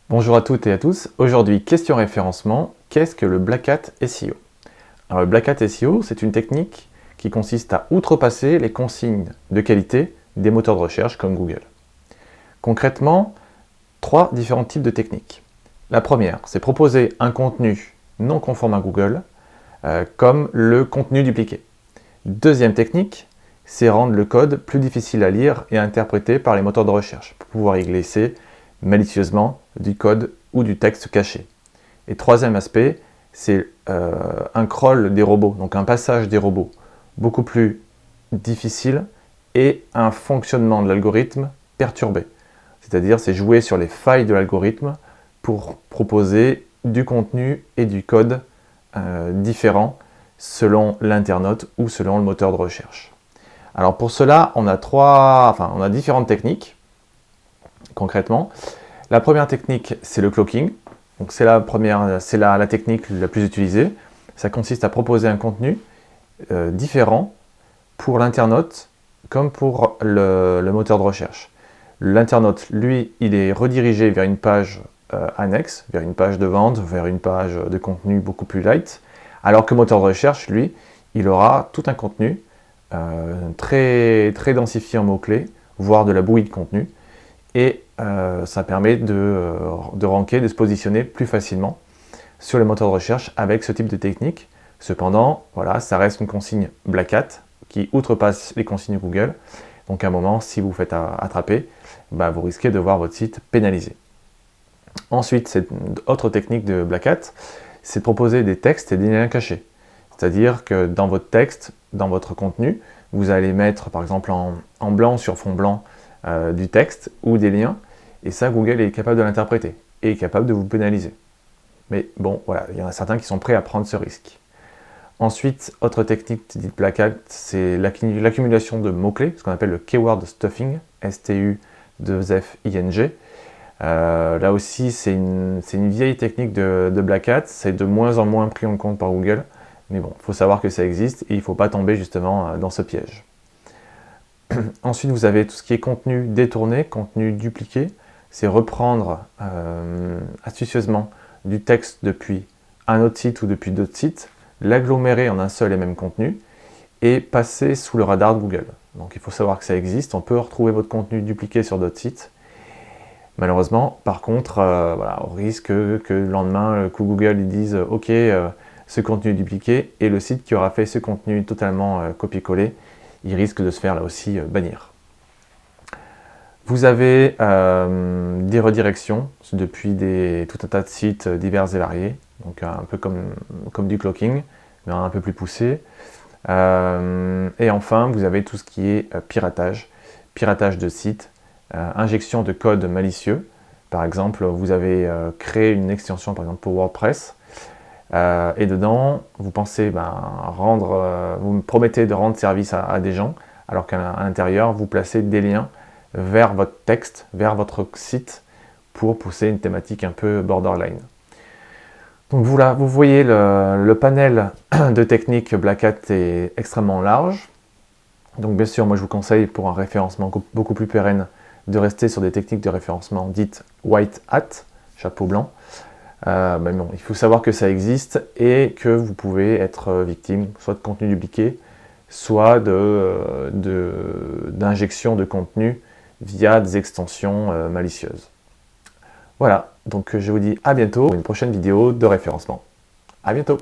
Bonjour à toutes et à tous. Aujourd'hui, question référencement. Qu'est-ce que le Black Hat SEO? Alors, le Black Hat SEO, c'est une technique qui consiste à outrepasser les consignes de qualité des moteurs de recherche comme Google. Concrètement, trois différents types de techniques. La première, c'est proposer un contenu non conforme à Google, comme le contenu dupliqué. Deuxième technique, c'est rendre le code plus difficile à lire et à interpréter par les moteurs de recherche, pour pouvoir y glisser malicieusement du code ou du texte caché. Et troisième aspect, c'est un crawl des robots, donc un passage des robots beaucoup plus difficile et un fonctionnement de l'algorithme perturbé. C'est-à-dire, c'est jouer sur les failles de l'algorithme pour proposer du contenu et du code différents selon l'internaute ou selon le moteur de recherche. Alors pour cela, on a différentes techniques, concrètement. La première technique, c'est le cloaking. Donc c'est la technique la plus utilisée. Ça consiste à proposer un contenu différent pour l'internaute comme pour le moteur de recherche. L'internaute, lui, il est redirigé vers une page annexe, vers une page de vente, vers une page de contenu beaucoup plus light, alors que le moteur de recherche, lui, il aura tout un contenu très densifié en mots-clés, voire de la bouillie de contenu, et ça permet de ranker, de se positionner plus facilement sur les moteurs de recherche avec ce type de technique. Cependant, voilà, ça reste une consigne Black Hat qui outrepasse les consignes Google. Donc à un moment, si vous vous faites attraper, vous risquez de voir votre site pénalisé. Ensuite, cette autre technique de Black Hat, c'est de proposer des textes et des liens cachés. C'est-à-dire que dans votre texte, dans votre contenu, vous allez mettre par exemple en blanc sur fond blanc du texte ou des liens, et ça, Google est capable de l'interpréter et est capable de vous pénaliser. Mais bon, voilà, il y en a certains qui sont prêts à prendre ce risque. Ensuite, autre technique dite Black Hat, c'est l'accumulation de mots-clés, ce qu'on appelle le keyword stuffing, S-T-U-2-F-I-N-G. Là aussi, c'est une vieille technique de Black Hat, c'est de moins en moins pris en compte par Google, mais bon, il faut savoir que ça existe et il ne faut pas tomber justement dans ce piège. Ensuite, vous avez tout ce qui est contenu détourné, contenu dupliqué, c'est reprendre astucieusement du texte depuis un autre site ou depuis d'autres sites, l'agglomérer en un seul et même contenu et passer sous le radar de Google. Donc il faut savoir que ça existe, on peut retrouver votre contenu dupliqué sur d'autres sites. Malheureusement, par contre, on risque que le lendemain, que Google ils dise « Ok, ce contenu est dupliqué » et le site qui aura fait ce contenu totalement copié-collé, il risque de se faire là aussi bannir. Vous avez des redirections depuis tout un tas de sites divers et variés, donc un peu comme du cloaking, mais un peu plus poussé. Et enfin, vous avez tout ce qui est piratage de sites, injection de code malicieux. Par exemple, vous avez créé une extension par exemple pour WordPress, et dedans, vous pensez vous me promettez de rendre service à des gens, alors qu'à l'intérieur, vous placez des liens vers votre texte, vers votre site, pour pousser une thématique un peu borderline. Donc voilà, vous voyez le panel de techniques Black Hat est extrêmement large. Donc bien sûr, moi je vous conseille pour un référencement beaucoup plus pérenne de rester sur des techniques de référencement dites White Hat, chapeau blanc. Mais bon, il faut savoir que ça existe et que vous pouvez être victime soit de contenu dupliqué, soit d'injection de contenu via des extensions malicieuses. Voilà, donc je vous dis à bientôt pour une prochaine vidéo de référencement. À bientôt!